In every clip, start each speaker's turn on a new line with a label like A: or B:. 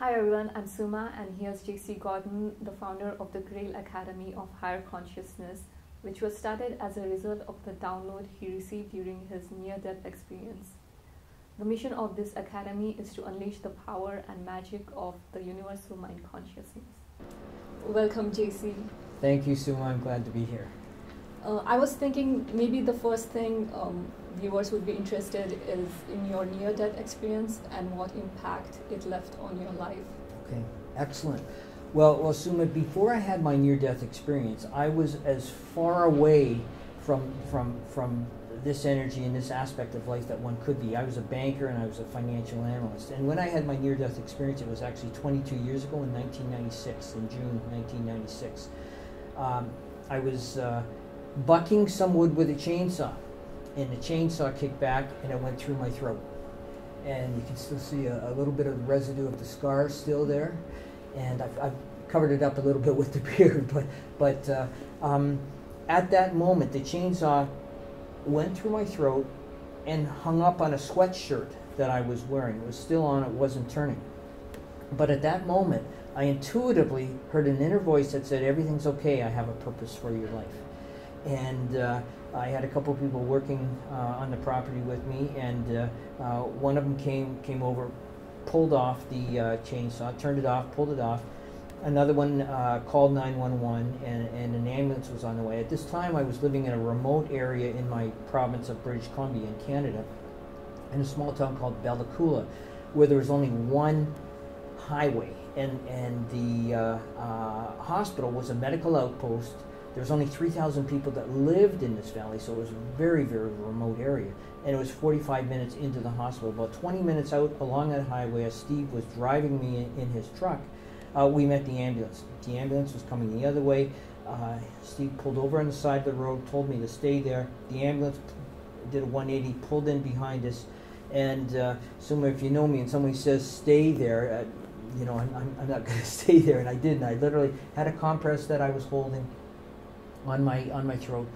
A: Hi everyone, I'm Suma and here's JC Gordan, the founder of the Grail Academy of Higher Consciousness, which was started as a result of the download he received during his near-death experience. The mission of this academy is to unleash the power and magic of the universal mind consciousness. Welcome, JC.
B: Thank you, Suma. I'm glad to be here.
A: I was thinking maybe the first thing viewers would be interested is in your near-death experience and what impact it left on your life.
B: Okay, excellent. Well, Suma, before I had my near-death experience, I was as far away from this energy and this aspect of life that one could be. I was a banker and I was a financial analyst. And when I had my near-death experience, it was actually 22 years ago in 1996, in June 1996. I was bucking some wood with a chainsaw, and the chainsaw kicked back and it went through my throat. And you can still see a little bit of the residue of the scar still there. And I've covered it up a little bit with the beard, but at that moment, the chainsaw went through my throat and hung up on a sweatshirt that I was wearing. It was still on, it wasn't turning. But at that moment, I intuitively heard an inner voice that said, "Everything's okay, I have a purpose for your life." And I had a couple of people working on the property with me, and one of them came over, pulled off the chainsaw, turned it off, pulled it off. Another one called 911, and an ambulance was on the way. At this time, I was living in a remote area in my province of British Columbia in Canada, in a small town called Bellacoola, where there was only one highway, and the hospital was a medical outpost. There was only 3,000 people that lived in this valley, so it was a very, very remote area. And it was 45 minutes into the hospital. About 20 minutes out along that highway, as Steve was driving me in his truck, we met the ambulance. The ambulance was coming the other way. Steve pulled over on the side of the road, told me to stay there. The ambulance did a 180, pulled in behind us. And Suma, if you know me and somebody says stay there, you know, I'm not going to stay there. And I didn't. I literally had a compress that I was holding on my throat,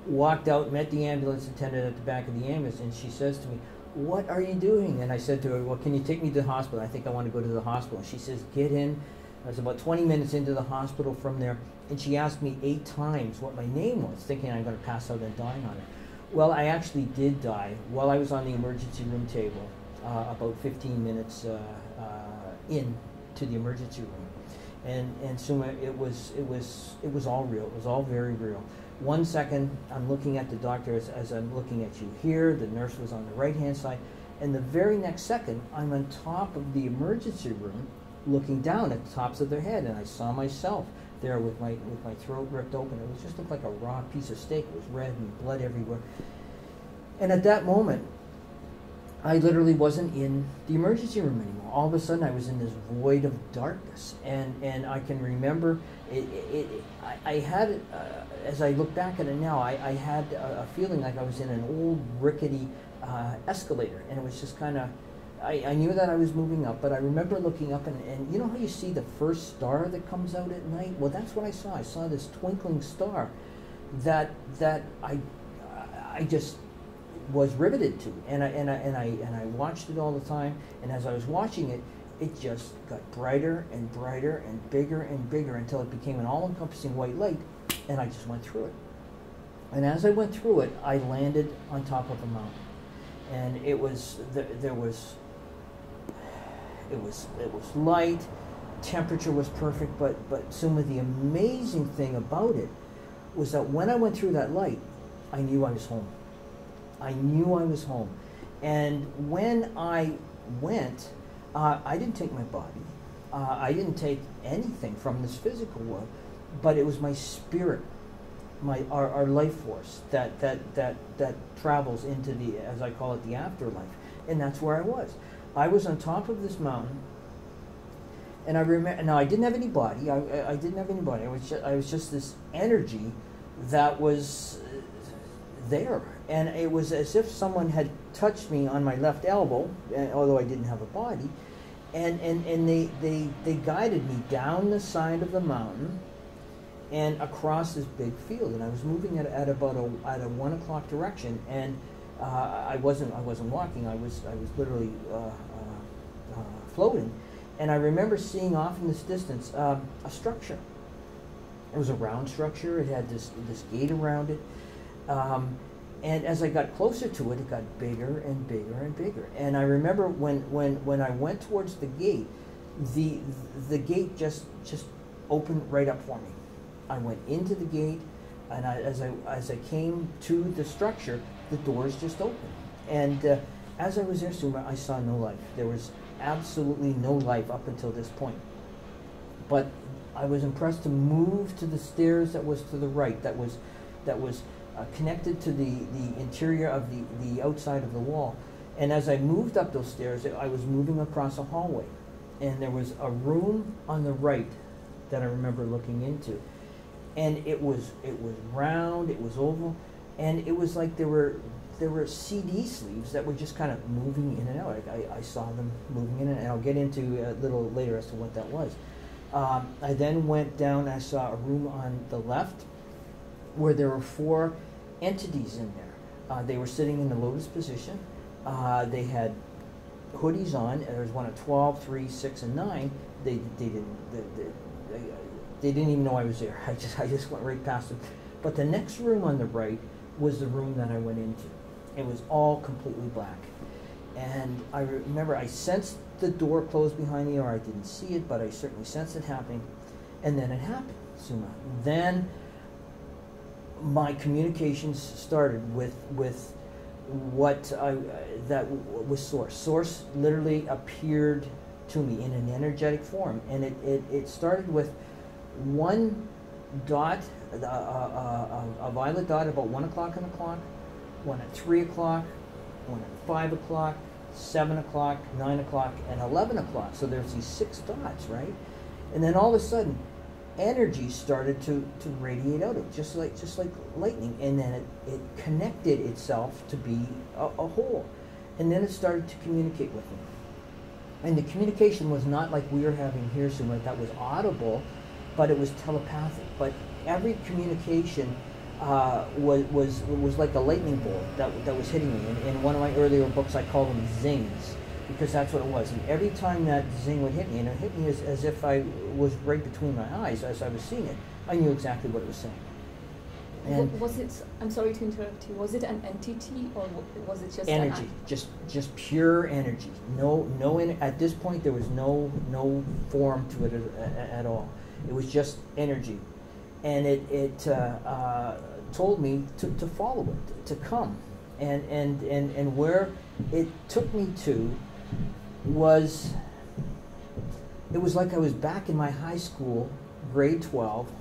B: walked out, met the ambulance attendant at the back of the ambulance, and she says to me, "What are you doing?" And I said to her, "Well, can you take me to the hospital? I think I want to go to the hospital." And she says, "Get in." I was about 20 minutes into the hospital from there, and she asked me 8 times what my name was, thinking I'm going to pass out and die on her. Well, I actually did die while I was on the emergency room table, about 15 minutes in to the emergency room. And Suma, it was all real. It was all very real. 1 second, I'm looking at the doctor as I'm looking at you here. The nurse was on the right-hand side. And the very next second, I'm on top of the emergency room, looking down at the tops of their head. And I saw myself there with my throat ripped open. It was just looked like a raw piece of steak. It was red and blood everywhere. And at that moment, I literally wasn't in the emergency room anymore. All of a sudden, I was in this void of darkness, and I can remember I had, as I look back at it now, I had a feeling like I was in an old rickety escalator, and it was just kind of, I knew that I was moving up, but I remember looking up, and you know how you see the first star that comes out at night? Well, that's what I saw. I saw this twinkling star that I just was riveted to, and I watched it all the time. And as I was watching it, it just got brighter and brighter and bigger until it became an all-encompassing white light, and I just went through it. And as I went through it, I landed on top of a mountain, and it was light, temperature was perfect, but some of the amazing thing about it was that when I went through that light, I knew I was home. I knew I was home. And when I went, I didn't take my body. I didn't take anything from this physical world, but it was my spirit, our life force that travels into the, as I call it, the afterlife. And that's where I was. I was on top of this mountain, and I remember, now I didn't have any body. I didn't have any body. I was just this energy that was there, and it was as if someone had touched me on my left elbow, although I didn't have a body, and they guided me down the side of the mountain and across this big field, and I was moving at about a 1 o'clock direction, and I wasn't walking. I was literally floating, And I remember seeing off in this distance a structure. It was a round structure. It had this gate around it. And as I got closer to it, it got bigger and bigger and bigger. And I remember when I went towards the gate, the gate just opened right up for me. I went into the gate, and as I came to the structure, the doors just opened. And as I was there, Suma, I saw no life. There was absolutely no life up until this point. But I was impressed to move to the stairs that was to the right, that was connected to the interior of the outside of the wall. And as I moved up those stairs, I was moving across a hallway. And there was a room on the right that I remember looking into. And it was round, it was oval, and it was like there were CD sleeves that were just kind of moving in and out. I saw them moving in, and I'll get into a little later as to what that was. I then went down, I saw a room on the left where there were 4 entities in there. They were sitting in the lotus position. They had hoodies on. There was one at 12, 3, 6, and 9. They didn't even know I was there. I just went right past them. But the next room on the right was the room that I went into. It was all completely black. And I remember I sensed the door close behind me, or I didn't see it, but I certainly sensed it happening. And then it happened, Suma. Then my communications started with what that was Source. Source literally appeared to me in an energetic form, and it started with one dot, a violet dot about 1 o'clock on the clock, one at 3 o'clock, one at 5 o'clock, 7 o'clock, 9 o'clock, and 11 o'clock. So there's these 6 dots, right? And then all of a sudden, energy started to radiate out of it, just like lightning, and then it connected itself to be a whole. And then it started to communicate with me. And the communication was not like we are having here, Suma, that was audible, but it was telepathic. But every communication was like a lightning bolt that was hitting me. In one of my earlier books, I call them zings, because that's what it was. And every time that zing would hit me, and it hit me as if I was right between my eyes as I was seeing it, I knew exactly what it was saying. And
A: was it, I'm sorry to interrupt you, was it an entity, or was it just
B: energy? Just pure energy. At this point, there was no form to it at all. It was just energy. And it told me to follow it, to come. And where it took me to was, it was like I was back in my high school, grade 12,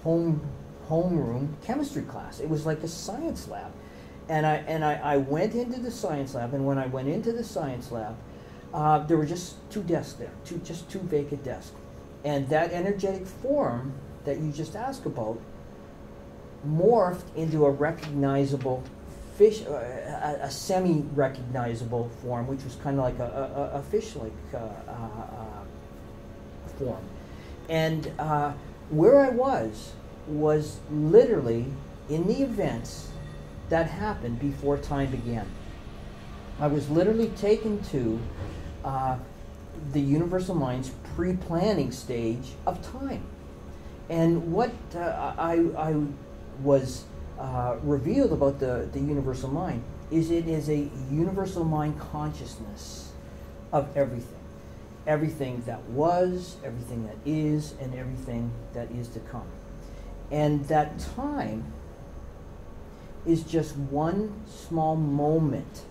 B: homeroom chemistry class. It was like a science lab. And I went into the science lab, and when I went into the science lab, there were just 2 desks there, just two vacant desks. And that energetic form that you just asked about morphed into a recognizable fish, a semi-recognizable form, which was kind of like a fish-like form. And where I was literally in the events that happened before time began. I was literally taken to the universal mind's pre-planning stage of time. And what I was revealed about the universal mind is it is a universal mind consciousness of everything. Everything that was, everything that is, and everything that is to come. And that time is just one small moment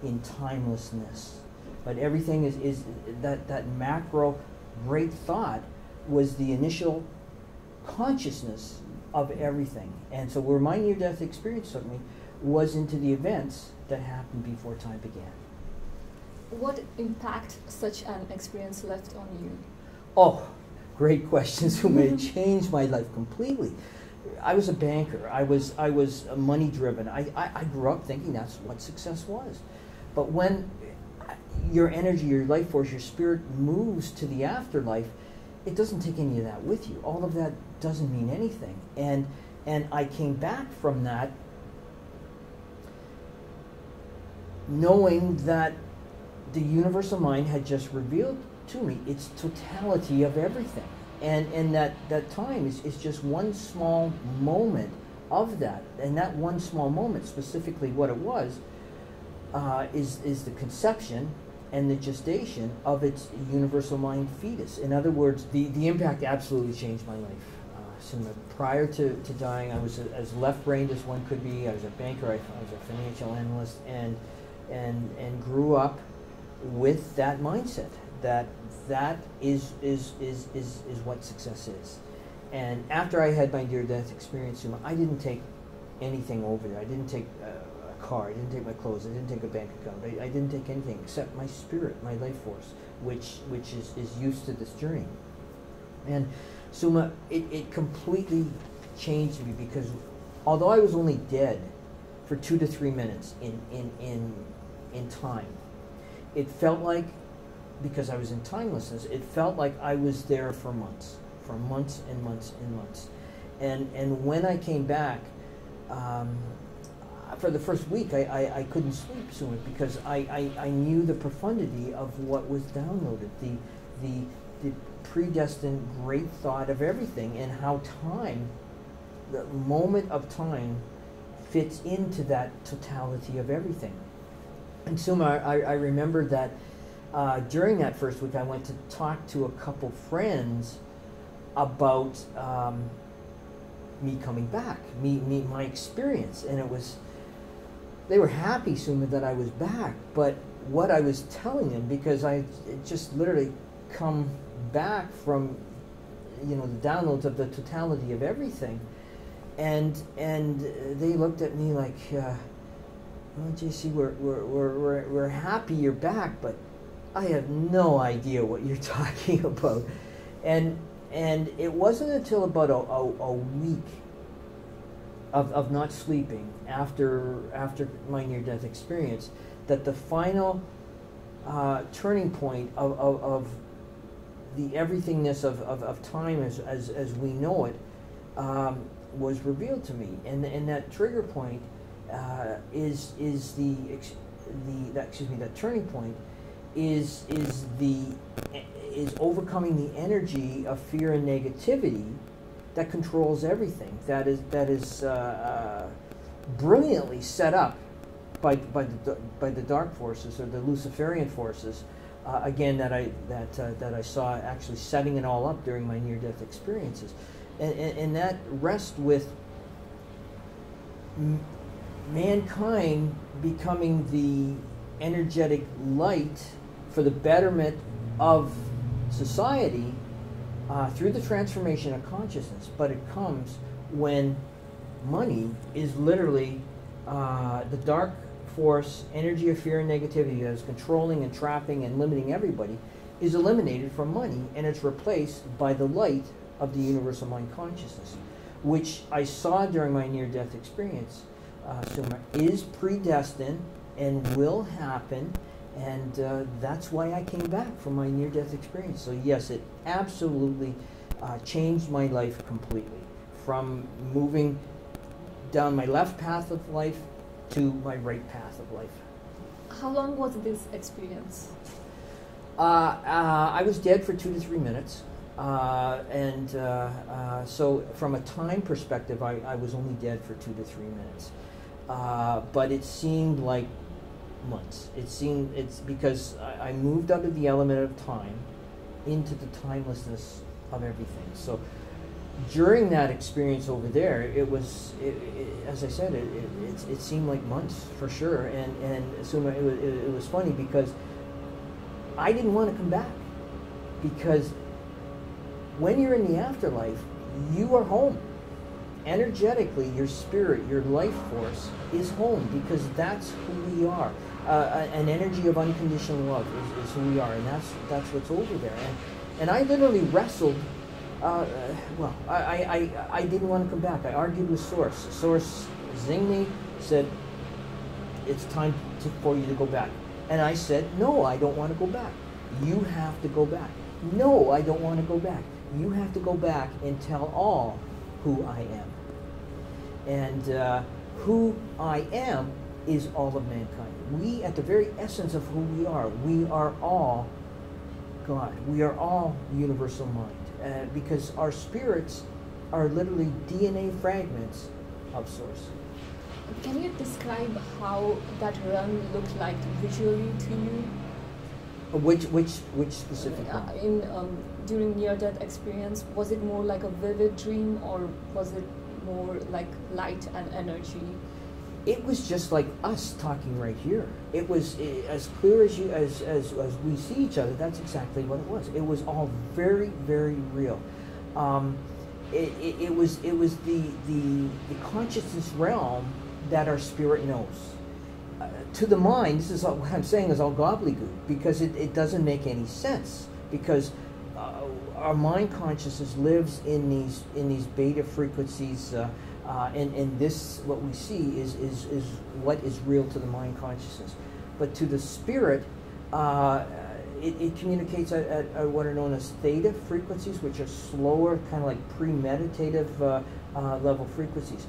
B: in timelessness. But everything is that macro great thought was the initial consciousness of everything. And so where my near-death experience took me was into the events that happened before time began.
A: What impact such an experience left on you?
B: Oh, great questions. Who may change my life completely. I was a banker. I was money driven. I grew up thinking that's what success was. But when your energy, your life force, your spirit moves to the afterlife, it doesn't take any of that with you. All of that doesn't mean anything. And I came back from that knowing that the universal mind had just revealed to me, it's totality of everything. And that time is just one small moment of that. And that one small moment, specifically what it was, is the conception and the gestation of its universal mind fetus. In other words, the impact absolutely changed my life. Prior to dying, I was as left-brained as one could be. I was a banker, I was a financial analyst, and grew up with that mindset that is what success is. And after I had my near-death experience, I didn't take anything over there. I didn't take a car, I didn't take my clothes, I didn't take a bank account, I didn't take anything except my spirit, my life force, which is used to this journey. And Suma, it completely changed me, because although I was only dead for 2 to 3 minutes in time, it felt like, because I was in timelessness, it felt like I was there for months and months and months. And when I came back, for the first week, I couldn't sleep, Suma, because I knew the profundity of what was downloaded, the predestined great thought of everything, and how time, the moment of time, fits into that totality of everything. And Suma, I remember that during that first week, I went to talk to a couple friends about me coming back, my experience, and they were happy, Suma, that I was back. But what I was telling them, because I just literally come back from, the downloads of the totality of everything, and they looked at me like, well, JC, we're happy you're back, but I have no idea what you're talking about. And it wasn't until about a week of not sleeping after my near-death experience that the final turning point of the everythingness of time as we know it was revealed to me, and that trigger point is that turning point is overcoming the energy of fear and negativity that controls everything. That is brilliantly set up by the dark forces, or the Luciferian forces. Again, that I saw actually setting it all up during my near-death experiences, and that rests with mankind becoming the energetic light for the betterment of society through the transformation of consciousness. But it comes when money is literally the dark force, energy of fear and negativity that is controlling and trapping and limiting everybody, is eliminated from money, and it's replaced by the light of the universal mind consciousness, which I saw during my near-death experience, Suma, is predestined and will happen, and that's why I came back from my near-death experience. So yes, it absolutely changed my life completely, from moving down my left path of life to my right path of life.
A: How long was this experience?
B: I was dead for 2 to 3 minutes, so from a time perspective, I was only dead for 2 to 3 minutes, but it seemed like months. It's because I moved out of the element of time into the timelessness of everything. So during that experience over there, as I said, it seemed like months for sure. And so it was funny because I didn't want to come back, because when you're in the afterlife, you are home. Energetically, your spirit, your life force is home, because that's who we are. An energy of unconditional love is who we are, and that's what's over there. And I literally wrestled. I didn't want to come back. I argued with Source. Source zinged me, said, "It's time for you to go back." And I said, "No, I don't want to go back. You have to go back." "No, I don't want to go back. You have to go back and tell all who I am." And who I am is all of mankind. We, at the very essence of who we are all God. We are all universal mind, because our spirits are literally DNA fragments of Source.
A: Can you describe how that realm looked like visually to you?
B: Which specific one?
A: During near-death experience, was it more like a vivid dream, or was it more like light and energy?
B: It was just like us talking right here. It was as clear as we see each other. That's exactly what it was. It was all very, very real. It was the consciousness realm that our spirit knows. To the mind, this is all, what I'm saying is all gobbledygook, because it doesn't make any sense, because our mind consciousness lives in these beta frequencies, and this, what we see is what is real to the mind consciousness. But to the spirit, it communicates at what are known as theta frequencies, which are slower, kind of like premeditative level frequencies.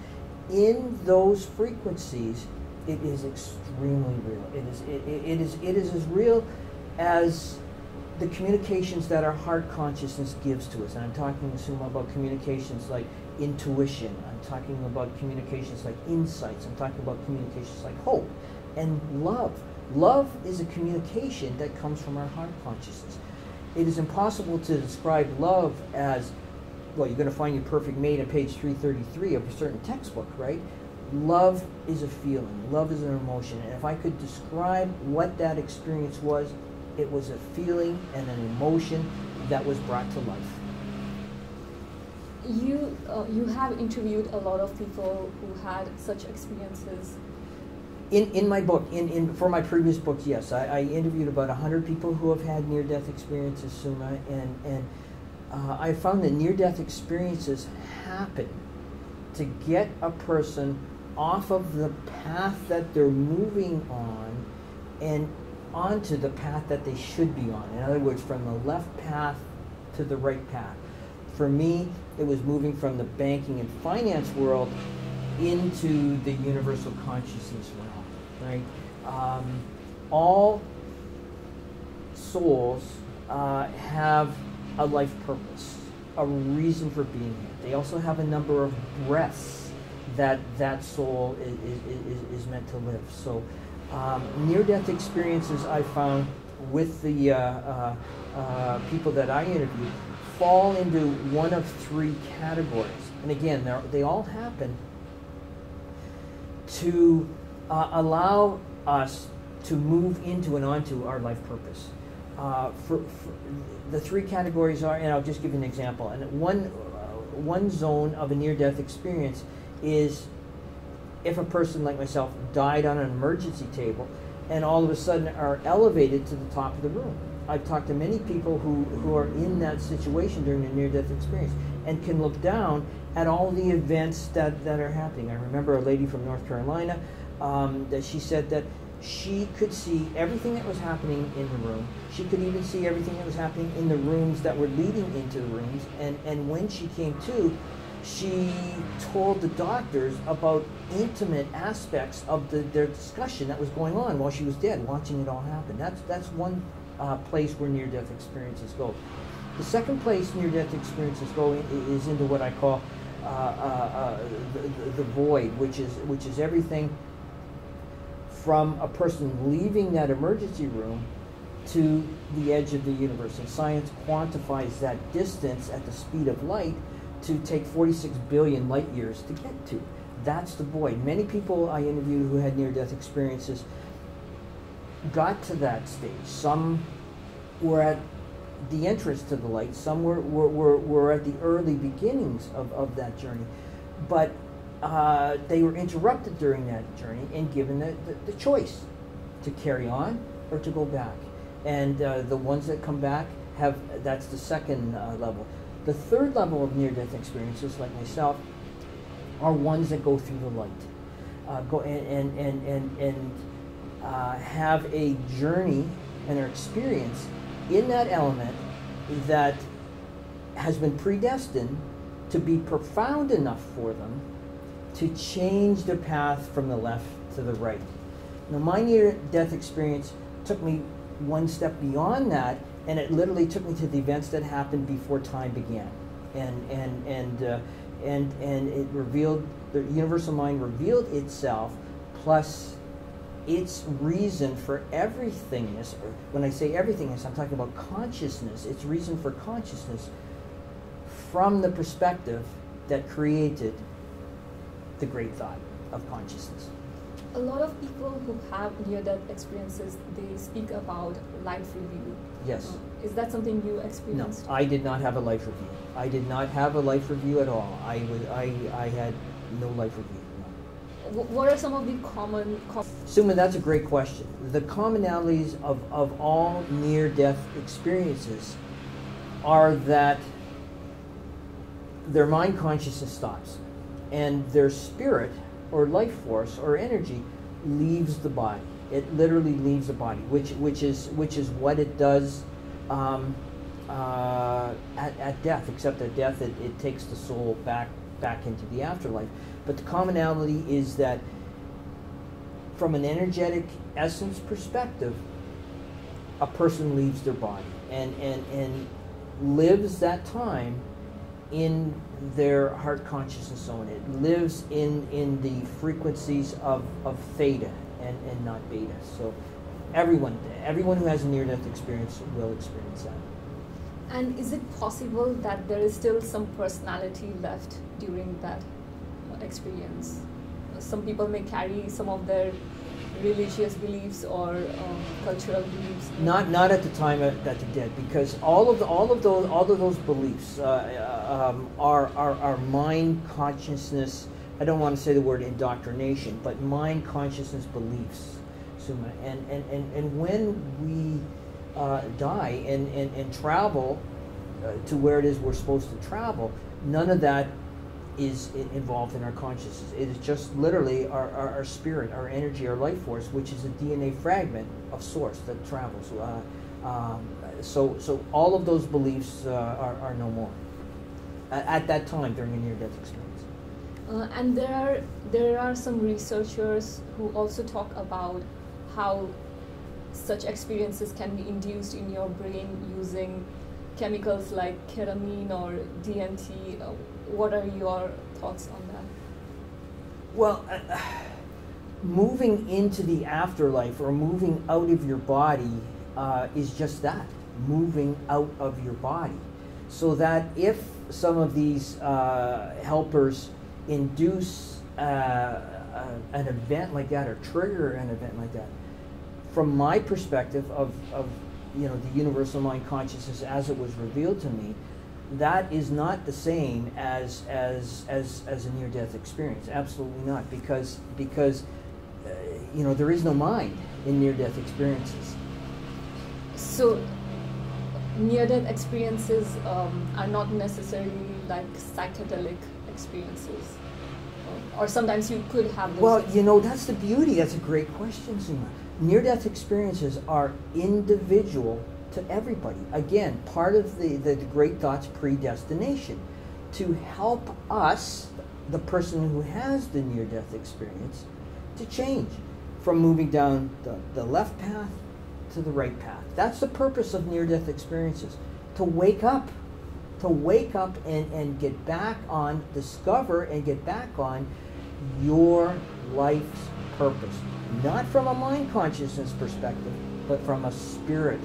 B: In those frequencies, it is extremely real. It is as real as the communications that our heart consciousness gives to us. And I'm talking, assume, about communications like intuition. I'm talking about communications like insights. I'm talking about communications like hope and love. Love is a communication that comes from our heart consciousness. It is impossible to describe love as, well, you're going to find your perfect mate on page 333 of a certain textbook, right? Love is a feeling. Love is an emotion. And if I could describe what that experience was, it was a feeling and an emotion that was brought to life.
A: You have interviewed a lot of people who had such experiences.
B: In my book, for my previous book, yes, I interviewed about 100 people who have had near-death experiences, Suma, and I found that near-death experiences happen to get a person off of the path that they're moving on and onto the path that they should be on. In other words, from the left path to the right path. For me, it was moving from the banking and finance world into the universal consciousness realm, right? All souls have a life purpose, a reason for being here. They also have a number of breaths that soul is meant to live. So near-death experiences, I found, with the people that I interviewed, fall into one of three categories. And again, they all happen to allow us to move into and onto our life purpose. For the three categories are, and I'll just give you an example. And one zone of a near-death experience is if a person like myself died on an emergency table and all of a sudden are elevated to the top of the room. I've talked to many people who are in that situation during a near-death experience and can look down at all the events that are happening. I remember a lady from North Carolina that she said that she could see everything that was happening in the room. She could even see everything that was happening in the rooms that were leading into the rooms. And when she came to, she told the doctors about intimate aspects of their discussion that was going on while she was dead, watching it all happen. That's one place where near-death experiences go. The second place near-death experiences go is into what I call the void, which is everything from a person leaving that emergency room to the edge of the universe. And science quantifies that distance at the speed of light to take 46 billion light years to get to. That's the void. Many people I interviewed who had near-death experiences got to that stage. Some were at the entrance to the light. Some were at the early beginnings of that journey. But they were interrupted during that journey and given the choice to carry on or to go back. And the ones that come back that's the second level. The third level of near-death experiences, like myself, are ones that go through the light, go and have a journey and their experience in that element that has been predestined to be profound enough for them to change their path from the left to the right. Now, my near-death experience took me one step beyond that and it literally took me to the events that happened before time began, and it revealed, the universal mind revealed itself, plus its reason for everythingness. Or when I say everythingness, I'm talking about consciousness. Its reason for consciousness from the perspective that created the great thought of consciousness.
A: A lot of people who have near-death experiences, they speak about life review.
B: Yes.
A: Is that something you experienced?
B: No, I did not have a life review. I did not have a life review at all. I had no life review. No.
A: What are some of the common...
B: Suma, that's a great question. The commonalities of all near-death experiences are that their mind consciousness stops, and their spirit or life force or energy leaves the body. It literally leaves the body, which is what it does at death. Except at death, it takes the soul back into the afterlife. But the commonality is that from an energetic essence perspective, a person leaves their body and lives that time in their heart consciousness zone. It lives in the frequencies of theta and not beta. So everyone who has a near-death experience will experience that.
A: And is it possible that there is still some personality left during that experience? Some people may carry some of their religious beliefs or cultural beliefs.
B: Not at the time that they're dead, because all of those beliefs are mind consciousness. I don't want to say the word indoctrination, but mind consciousness beliefs, Suma. And when we die and travel to where it is we're supposed to travel, none of that is involved in our consciousness. It is just literally our spirit, our energy, our life force, which is a DNA fragment of source that travels. So all of those beliefs are no more at that time during a near-death experience.
A: And there are some researchers who also talk about how such experiences can be induced in your brain using chemicals like ketamine or DMT. What are your thoughts on that?
B: Well, moving into the afterlife or moving out of your body is just that, moving out of your body. So that if some of these helpers induce an event like that or trigger an event like that, from my perspective of the universal mind consciousness as it was revealed to me, that is not the same as a near-death experience. Absolutely not, because there is no mind in near-death experiences.
A: So near-death experiences are not necessarily like psychedelic experiences, or sometimes you could have those.
B: Well, that's the beauty. That's a great question, Sima. Near-death experiences are individual to everybody. Again, part of the Great Thought's predestination to help us, the person who has the near-death experience, to change from moving down the left path to the right path. That's the purpose of near-death experiences, to wake up and get back on, discover and get back on your life's purpose. Not from a mind consciousness perspective, but from a spirit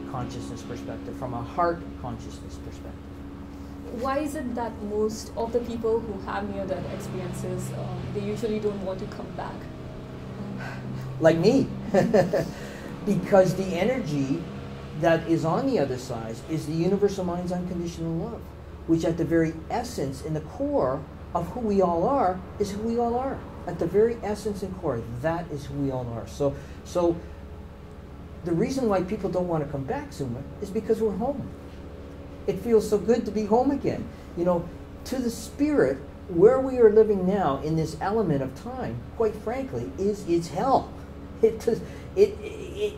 B: consciousness perspective, from a heart consciousness perspective.
A: Why is it that most of the people who have near-death experiences, they usually don't want to come back?
B: Like me. Because the energy that is on the other side is the universal mind's unconditional love, which at the very essence, in the core of who we all are, is who we all are. At the very essence and core, that is who we all are. So the reason why people don't want to come back, Suma, is because we're home. It feels so good to be home again. To the spirit, where we are living now in this element of time, quite frankly, it's hell.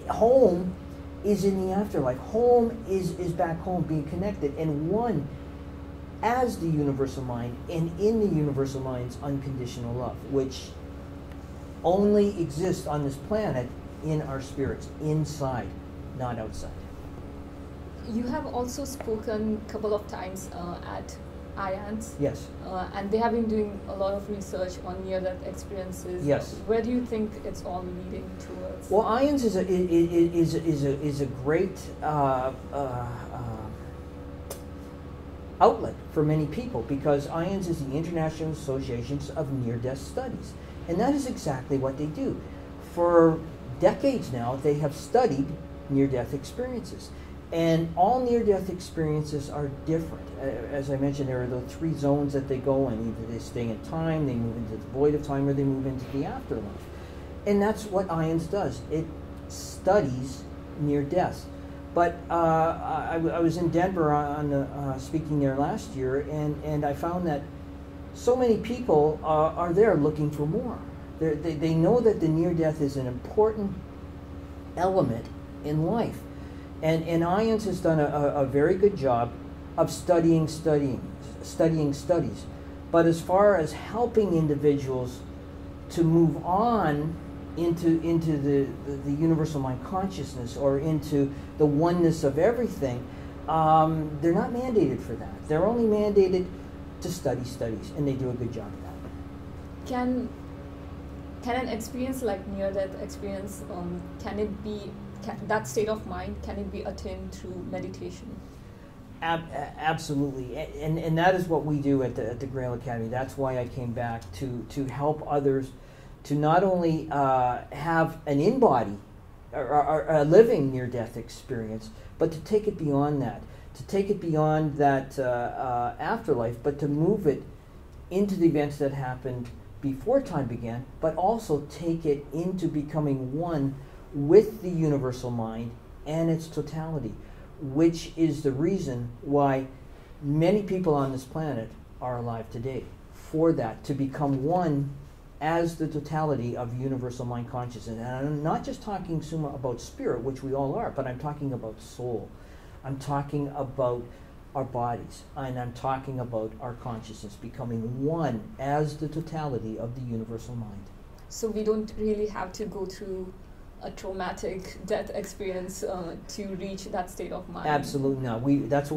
B: Home is in the afterlife. Home is back home, being connected and one as the universal mind and in the universal mind's unconditional love, which only exists on this planet in our spirits, inside, not outside.
A: You have also spoken a couple of times at IANS.
B: Yes.
A: And they have been doing a lot of research on near-death experiences.
B: Yes.
A: Where do you think it's all leading towards?
B: Well, IANS is a great outlet for many people, because IANS is the International Association of Near-Death Studies, and that is exactly what they do. For decades now, they have studied near-death experiences, and all near-death experiences are different. As I mentioned, there are the three zones that they go in. Either they stay in time, they move into the void of time, or they move into the afterlife. And that's what IANS does. It studies near-death. But I was in Denver speaking there last year, and I found that so many people are there looking for more. They know that the near-death is an important element in life. And IANS has done a very good job of studying studies. But as far as helping individuals to move on into the universal mind consciousness, or into the oneness of everything, they're not mandated for that. They're only mandated to study studies, and they do a good job of that.
A: Can an experience like near-death experience, that state of mind, can it be attained through meditation?
B: Absolutely, and that is what we do at the Grail Academy. That's why I came back to help others to not only have an in-body or a living near-death experience, but to take it beyond that, afterlife, but to move it into the events that happened before time began, but also take it into becoming one with the universal mind and its totality, which is the reason why many people on this planet are alive today, for that, to become one as the totality of universal mind consciousness. And I'm not just talking, Suma, about spirit, which we all are, but I'm talking about soul. I'm talking about our bodies, and I'm talking about our consciousness becoming one as the totality of the universal mind.
A: So we don't really have to go through a traumatic death experience to reach that state of mind.
B: Absolutely not. That's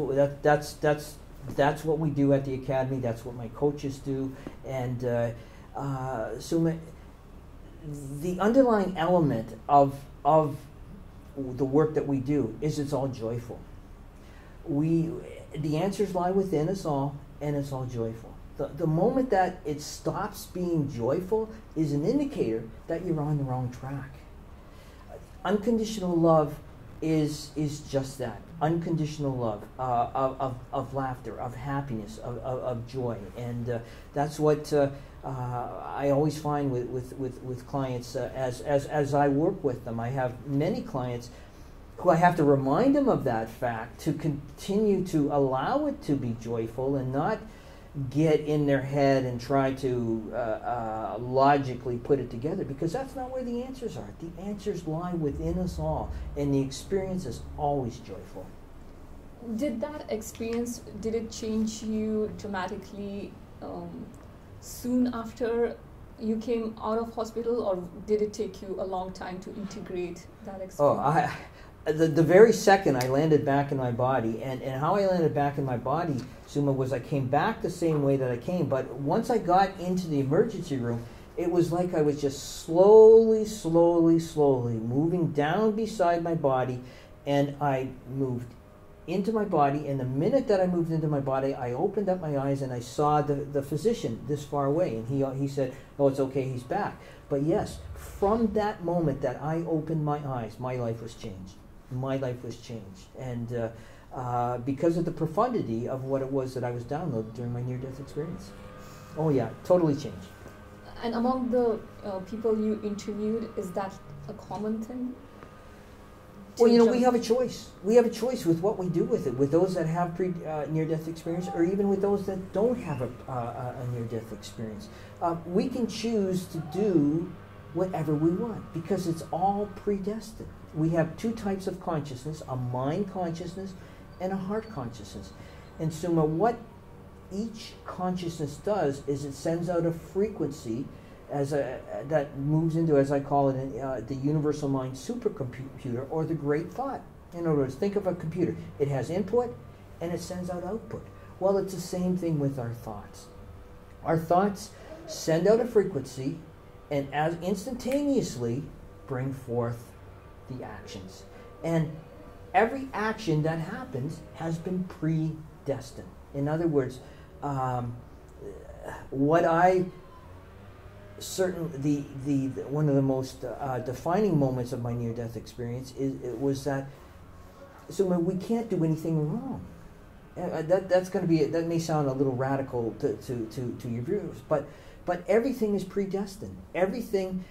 B: what we do at the Academy. That's what my coaches do, and so the underlying element of the work that we do is it's all joyful. The answers lie within us all, and it's all joyful. The moment that it stops being joyful is an indicator that you're on the wrong track. Unconditional love is just that. Unconditional love of laughter, of happiness, of joy. And that's what I always find with clients as I work with them. I have many clients who I have to remind them of that fact to continue to allow it to be joyful and not get in their head and try to logically put it together, because that's not where the answers are. The answers lie within us all, and the experience is always joyful.
A: Did that experience, did it change you dramatically soon after you came out of hospital, or did it take you a long time to integrate that experience?
B: The very second I landed back in my body, and how I landed back in my body, Suma, was I came back the same way that I came, but once I got into the emergency room, it was like I was just slowly moving down beside my body, and I moved into my body, and the minute that I moved into my body, I opened up my eyes and I saw the physician this far away, and he said, "Oh, it's okay, he's back." But yes, from that moment that I opened my eyes, my life was changed. My life was changed, and because of the profundity of what it was that I was downloaded during my near-death experience. Oh yeah, totally changed.
A: And among the people you interviewed, is that a common thing?
B: Well, we have a choice. We have a choice with what we do with it, with those that have near-death experience, or even with those that don't have a near-death experience. We can choose to do whatever we want, because it's all predestined. We have two types of consciousness, a mind consciousness and a heart consciousness. And so what each consciousness does is it sends out a frequency that moves into, as I call it, the universal mind supercomputer, or the great thought In other words, think of a computer. It has input and it sends out output. Well, it's the same thing with our thoughts. Our thoughts send out a frequency and as instantaneously bring forth the actions. And every action that happens has been predestined. In other words, what I one of the most defining moments of my near-death experience was that we can't do anything wrong. That's going to be that may sound a little radical to your viewers, but everything is predestined. Everything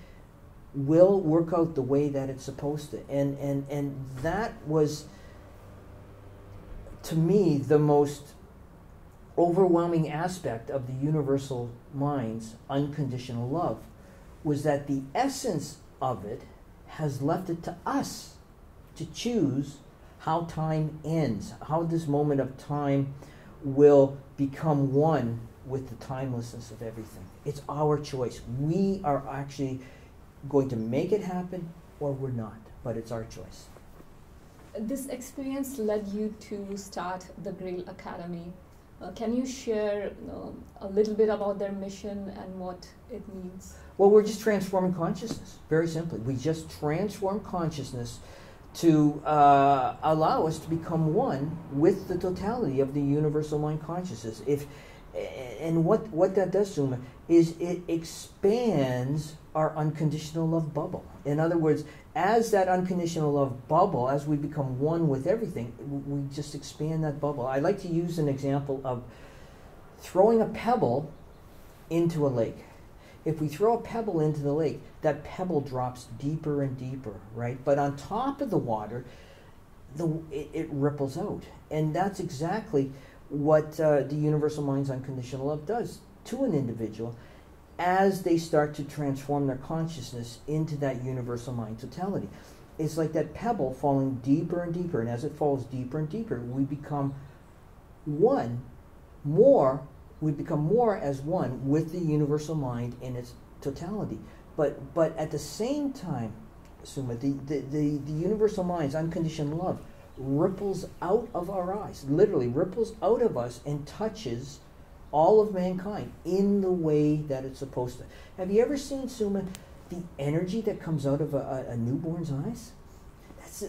B: will work out the way that it's supposed to, and that was, to me, the most overwhelming aspect of the universal mind's unconditional love, was that the essence of it has left it to us to choose how time ends, how this moment of time will become one with the timelessness of everything. It's our choice. We are actually going to make it happen or we're not, but it's our choice.
A: This experience led you to start the Grail Academy. Can you share a little bit about their mission and what it means?
B: Well, we're just transforming consciousness, very simply. We just transform consciousness to allow us to become one with the totality of the universal mind consciousness. And what that does, Suma, is it expands our unconditional love bubble. In other words, as that unconditional love bubble, as we become one with everything, we just expand that bubble. I like to use an example of throwing a pebble into a lake. If we throw a pebble into the lake, that pebble drops deeper and deeper, right? But on top of the water, it ripples out. And that's exactly what the universal mind's unconditional love does to an individual as they start to transform their consciousness into that universal mind totality. It's like that pebble falling deeper and deeper, and as it falls deeper and deeper, we become more as one with the universal mind in its totality. But at the same time, Suma, the universal mind's unconditional love ripples out of our eyes, literally ripples out of us and touches all of mankind in the way that it's supposed to. Have you ever seen, Suma, the energy that comes out of a newborn's eyes?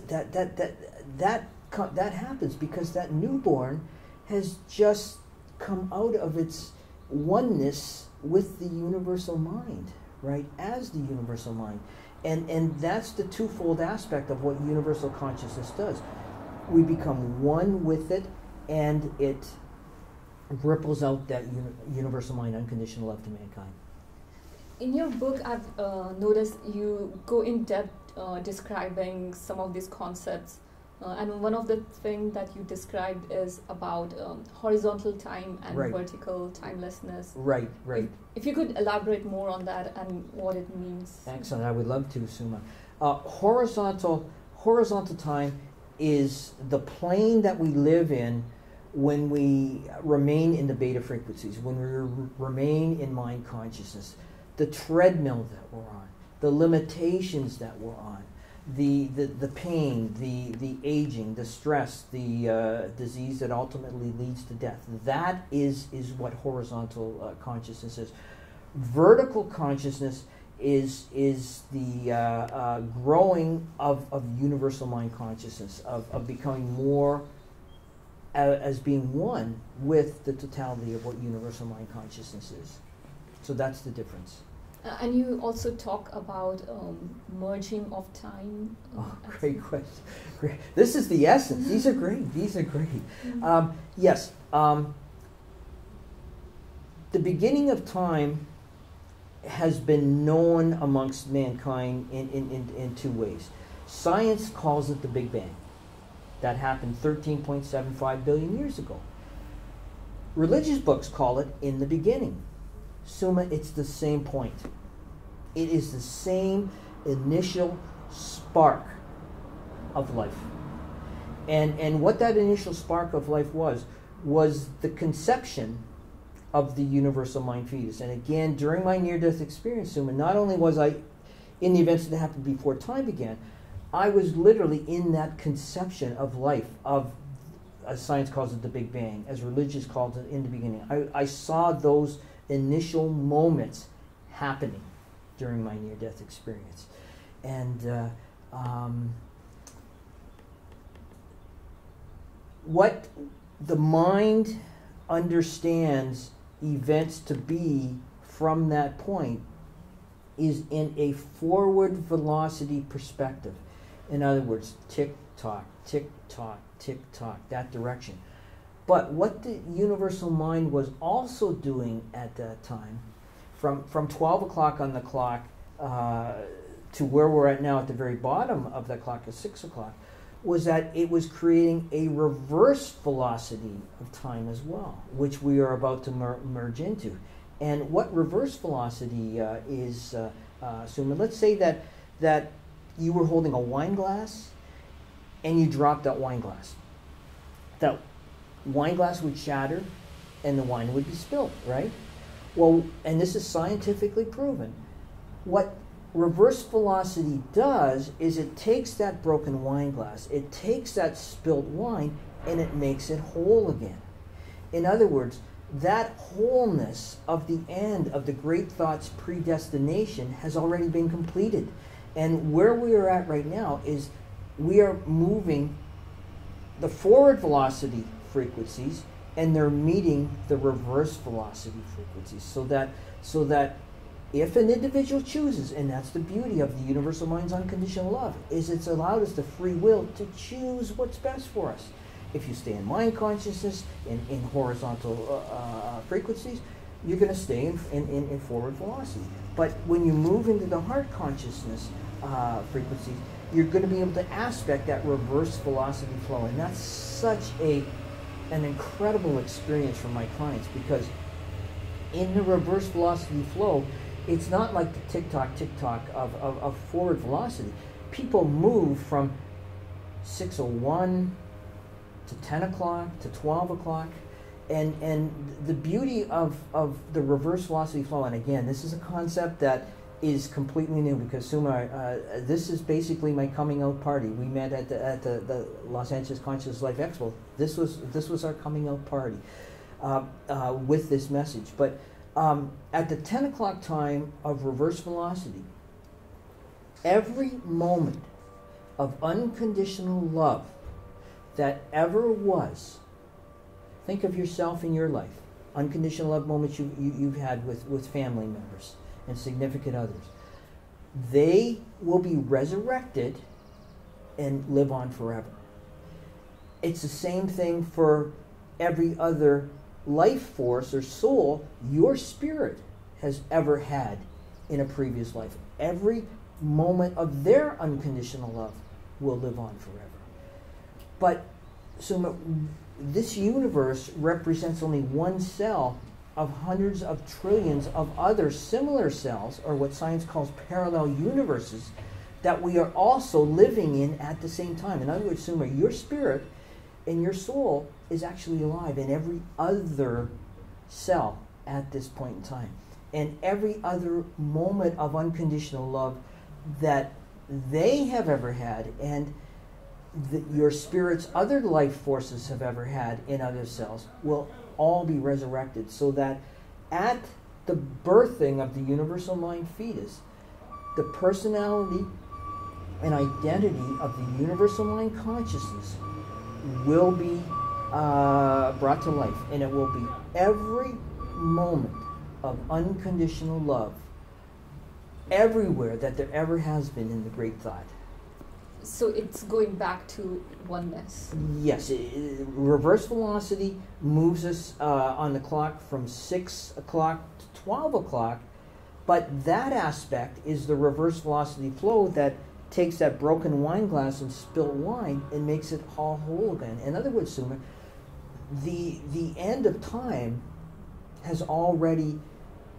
B: That happens because that newborn has just come out of its oneness with the universal mind, right? As the universal mind. And that's the twofold aspect of what universal consciousness does. We become one with it, and it ripples out that universal mind unconditional love to mankind.
A: In your book, I've noticed you go in depth describing some of these concepts. And one of the things that you described is about horizontal time and vertical timelessness. Right. If you could elaborate more on that and what it means.
B: Excellent. I would love to, Suma. Horizontal time is the plane that we live in when we remain in the beta frequencies, when we remain in mind consciousness, the treadmill that we're on, the limitations that we're on, the pain, the aging, the stress, the disease that ultimately leads to death. That is what horizontal consciousness is. Vertical consciousness is the growing of universal mind consciousness, of becoming more as being one with the totality of what universal mind consciousness is. So that's the difference.
A: And you also talk about merging of time.
B: Great question. Great. This is the essence. These are great. Mm-hmm. Yes. The beginning of time has been known amongst mankind in two ways. Science calls it the Big Bang. That happened 13.75 billion years ago. Religious books call it in the beginning. Suma, it's the same point. It is the same initial spark of life. And what that initial spark of life was the conception of the universal mind fetus. And again, during my near-death experience, Suma, not only was I in the events that happened before time began, I was literally in that conception of life, of, as science calls it, the Big Bang, as religious calls it, in the beginning. I saw those initial moments happening during my near-death experience. And what the mind understands events to be from that point is in a forward velocity perspective. In other words, tick-tock, tick-tock, tick-tock, that direction. But what the universal mind was also doing at that time, from 12 o'clock on the clock to where we're at now at the very bottom of that clock is 6 o'clock, was that it was creating a reverse velocity of time as well, which we are about to merge into. And what reverse velocity is, Suma, let's say that you were holding a wine glass and you dropped that wine glass. That wine glass would shatter and the wine would be spilled, right? Well, and this is scientifically proven. What reverse velocity does is it takes that broken wine glass, it takes that spilled wine, and it makes it whole again. In other words, that wholeness of the end of the great thought's predestination has already been completed. And where we are at right now is we are moving the forward velocity frequencies and they're meeting the reverse velocity frequencies, so that if an individual chooses, and that's the beauty of the universal mind's unconditional love, is it's allowed us the free will to choose what's best for us. If you stay in mind consciousness, in horizontal frequencies, you're going to stay in forward velocity. But when you move into the heart consciousness frequencies, you're going to be able to aspect that reverse velocity flow. And that's such an incredible experience for my clients, because in the reverse velocity flow, it's not like the tick-tock, tick-tock of forward velocity. People move from 6:01 to 10 o'clock to 12 o'clock. And the beauty of the reverse velocity flow, and again, this is a concept that is completely new, because Suma, this is basically my coming out party. We met at the Los Angeles Conscious Life Expo. This was our coming out party with this message. But at the 10 o'clock time of reverse velocity, every moment of unconditional love that ever was, think of yourself in your life, unconditional love moments you've had with family members and significant others, they will be resurrected and live on forever. It's the same thing for every other life force or soul your spirit has ever had in a previous life. Every moment of their unconditional love will live on forever. But so this universe represents only one cell of hundreds of trillions of other similar cells, or what science calls parallel universes, that we are also living in at the same time. In other words, Suma, your spirit and your soul is actually alive in every other cell at this point in time. And every other moment of unconditional love that they have ever had, and your spirit's other life forces have ever had in other cells, will all be resurrected, so that at the birthing of the universal mind fetus, the personality and identity of the universal mind consciousness will be brought to life, and it will be every moment of unconditional love everywhere that there ever has been in the great thought.
A: So it's going back to oneness.
B: Yes, reverse velocity moves us on the clock from 6 o'clock to 12 o'clock, but that aspect is the reverse velocity flow that takes that broken wine glass and spilt wine and makes it all whole again. In other words, Suma, the end of time has already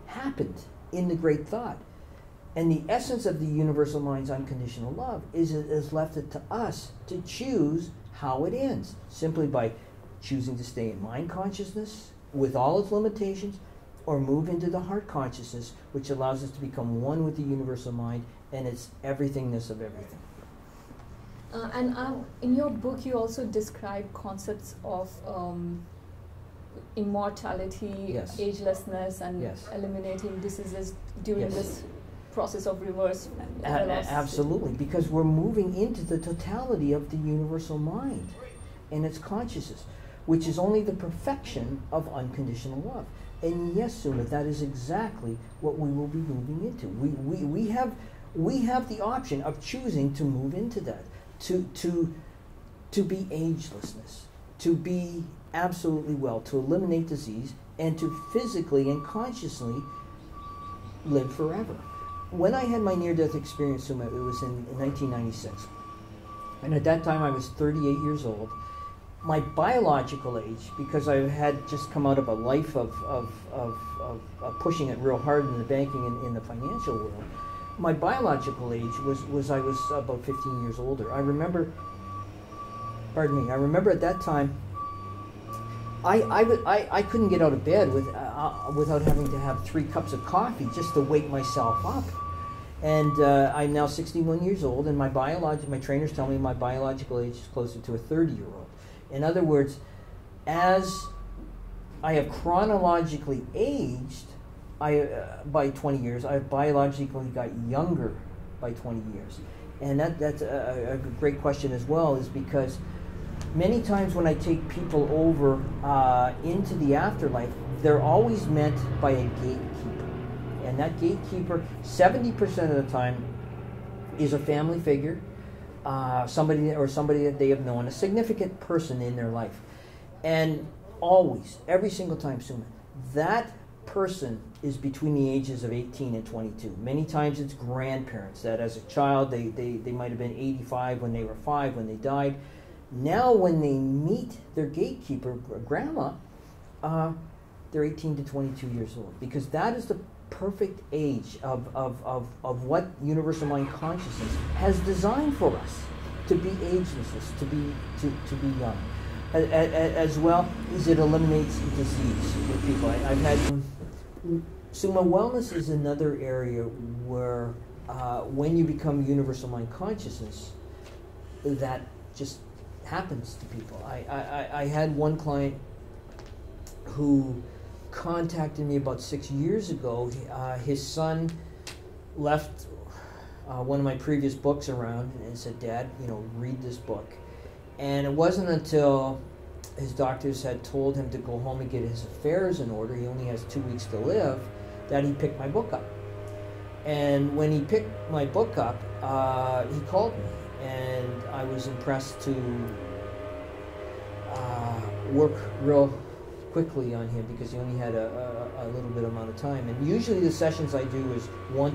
B: happened in the great thought. And the essence of the universal mind's unconditional love is it has left it to us to choose how it ends, simply by choosing to stay in mind consciousness with all its limitations, or move into the heart consciousness, which allows us to become one with the universal mind and its everythingness of everything.
A: And in your book, you also describe concepts of immortality,
B: Yes.
A: agelessness, and
B: Yes.
A: eliminating diseases during
B: Yes.
A: this process of reverse velocity.
B: Absolutely, because we're moving into the totality of the universal mind and its consciousness, which is only the perfection of unconditional love. And yes, Suma, that is exactly what we will be moving into. We have the option of choosing to move into that, to be agelessness, to be absolutely well, to eliminate disease, and to physically and consciously live forever. When I had my near-death experience, Suma, it was in 1996. And at that time I was 38 years old. My biological age, because I had just come out of a life of pushing it real hard in the banking and in the financial world, my biological age was I was about 15 years older. I remember at that time, I couldn't get out of bed without having to have 3 cups of coffee just to wake myself up. And I'm now 61 years old, and my trainers tell me my biological age is closer to a 30-year-old. In other words, as I have chronologically aged by 20 years, I've biologically got younger by 20 years. And that's a great question as well, is because many times when I take people over into the afterlife, they're always met by a gatekeeper. And that gatekeeper, 70% of the time, is a family figure, somebody that they have known, a significant person in their life. And always, every single time, Suma, that person is between the ages of 18 and 22. Many times it's grandparents that as a child, they might have been 85 when they were 5 when they died. Now when they meet their gatekeeper, grandma, they're 18 to 22 years old, because that is the perfect age of what universal mind consciousness has designed for us, to be ageless, to be young, as well as it eliminates disease with people. I've had Suma, wellness is another area where when you become universal mind consciousness, that just happens to people. I had one client who contacted me about 6 years ago. His son left one of my previous books around and said, "Dad, read this book." And it wasn't until his doctors had told him to go home and get his affairs in order, he only has 2 weeks to live, that he picked my book up. And when he picked my book up, he called me, and I was impressed to work real quickly on him, because he only had a little bit amount of time. And usually the sessions I do is 1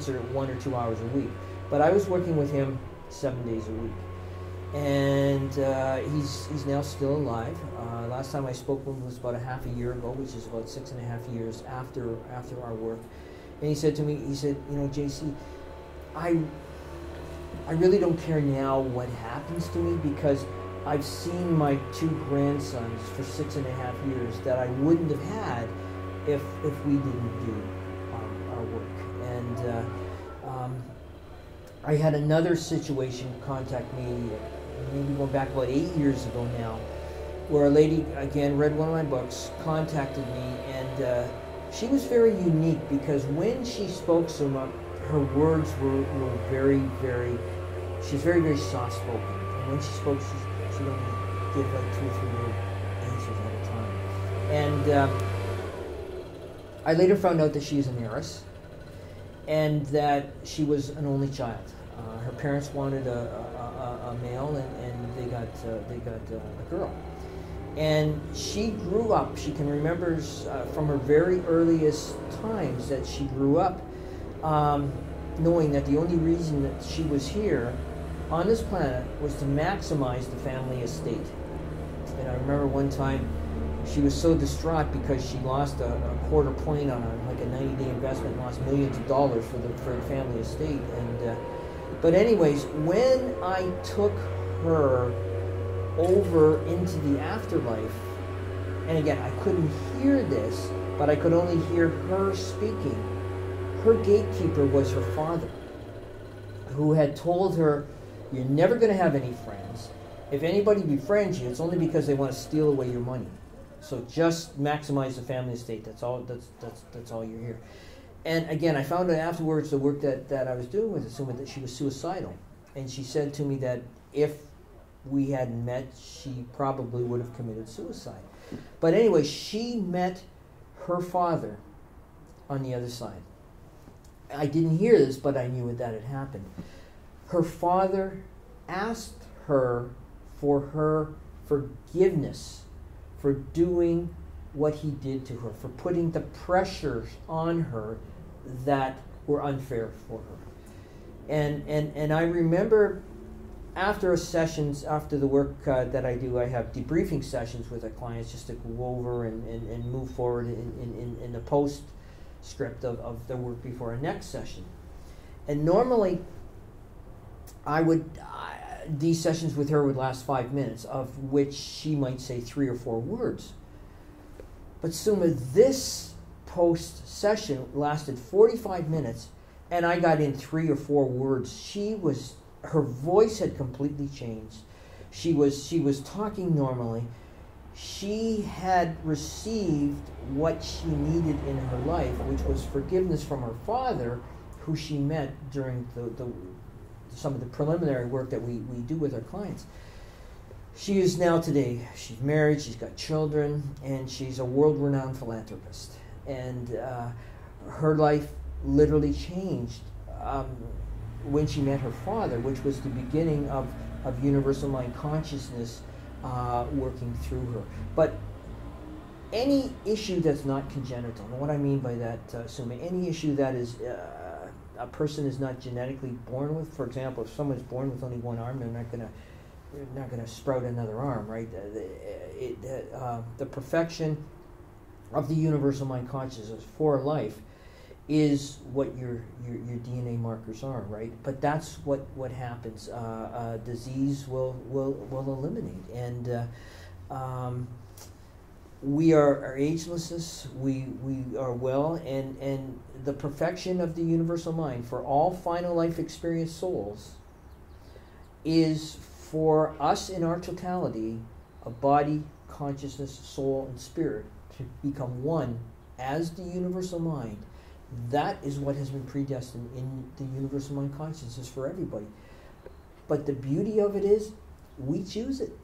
B: or 2 hours a week, but I was working with him 7 days a week. And he's now still alive. Last time I spoke with him was about a half a year ago, which is about 6.5 years after our work. And he said to me, JC, I really don't care now what happens to me, because I've seen my 2 grandsons for 6.5 years that I wouldn't have had if we didn't do our work. And I had another situation contact me, maybe going back about 8 years ago now, where a lady, again, read one of my books, contacted me, and she was very unique, because when she spoke, Suma, her words were very, very, she's very, very soft-spoken. And when she spoke, she only give like 2 or 3 word answers at a time. And I later found out that she's an heiress, and that she was an only child. Her parents wanted a male, and they got a girl. And she grew up, she can remember from her very earliest times that she grew up knowing that the only reason that she was here on this planet was to maximize the family estate. And I remember one time she was so distraught because she lost a quarter point on a 90-day investment, and lost millions of dollars for the family estate. And but anyways, when I took her over into the afterlife, and again, I couldn't hear this, but I could only hear her speaking. Her gatekeeper was her father, who had told her You're never going to have any friends. If anybody befriends you, it's only because they want to steal away your money. So just maximize the family estate. That's all. That's all you're here. And again, I found out afterwards the work that I was doing with Suma that she was suicidal, and she said to me that if we hadn't met, she probably would have committed suicide. But anyway, she met her father on the other side. I didn't hear this, but I knew that had happened. Her father asked her for her forgiveness for doing what he did to her, for putting the pressures on her that were unfair for her. And I remember after the work that I do, I have debriefing sessions with the clients just to go over and move forward in the postscript of the work before our next session. And normally, these sessions with her would last 5 minutes, of which she might say 3 or 4 words. But Suma, this post-session lasted 45 minutes, and I got in 3 or 4 words. Her voice had completely changed. She was talking normally. She had received what she needed in her life, which was forgiveness from her father, who she met during some of the preliminary work that we do with our clients. She is now today, she's married, she's got children, and she's a world-renowned philanthropist. And her life literally changed when she met her father, which was the beginning of universal mind consciousness working through her. But any issue that's not congenital, and what I mean by that, Suma, any issue that is a person is not genetically born with. For example, if someone's born with only one arm, they're not going to sprout another arm, right? The perfection of the universal mind consciousness for life is what your DNA markers are, right? But that's what happens. Disease will eliminate, and we are agelessness. We are well, and the perfection of the universal mind for all final life experience souls is for us in our totality, a body, consciousness, soul, and spirit, to become one as the universal mind. That is what has been predestined in the universal mind consciousness for everybody. But the beauty of it is, we choose it.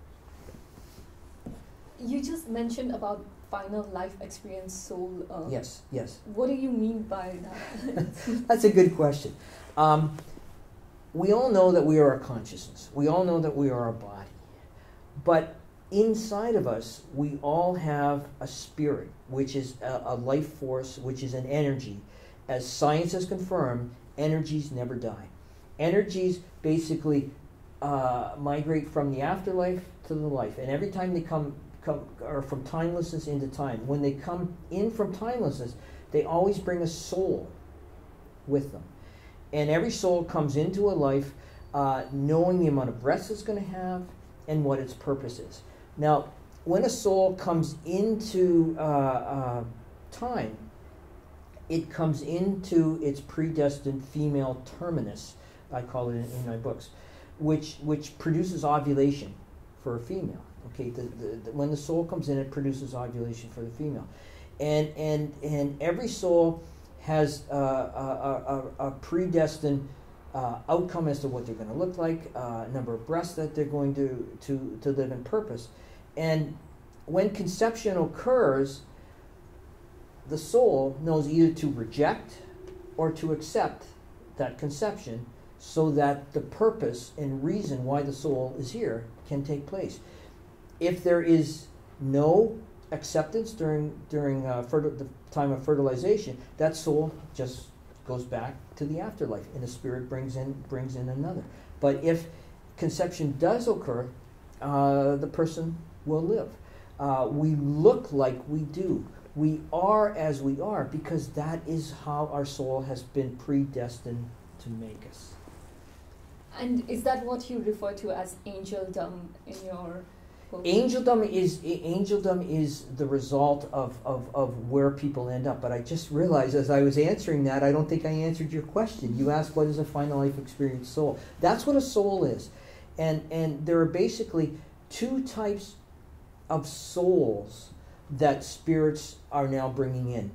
A: You just mentioned about final life experience soul.
B: Yes.
A: What do you mean by that?
B: That's a good question. We all know that we are a consciousness. We all know that we are a body. But inside of us, we all have a spirit, which is a life force, which is an energy. As science has confirmed, energies never die. Energies basically migrate from the afterlife to the life. And every time they come or from timelessness into time, when they come in from timelessness, they always bring a soul with them. And every soul comes into a life knowing the amount of breaths it's going to have and what its purpose is. Now, when a soul comes into time, it comes into its predestined female terminus, I call it in my books, which produces ovulation for a female. Okay, when the soul comes in, it produces ovulation for the female, and every soul has a predestined outcome as to what they're going to look like, number of breaths that they're going to live in purpose. And when conception occurs, the soul knows either to reject or to accept that conception, so that the purpose and reason why the soul is here can take place. If there is no acceptance during the time of fertilization, that soul just goes back to the afterlife, and the spirit brings in another. But if conception does occur, the person will live. We look like we do. We are as we are, because that is how our soul has been predestined to make us.
A: And is that what you refer to as angeldom in your
B: Angeldom is the result of where people end up. But I just realized as I was answering that, I don't think I answered your question. You asked, what is a final life experience soul? That's what a soul is. And there are basically two types of souls that spirits are now bringing in.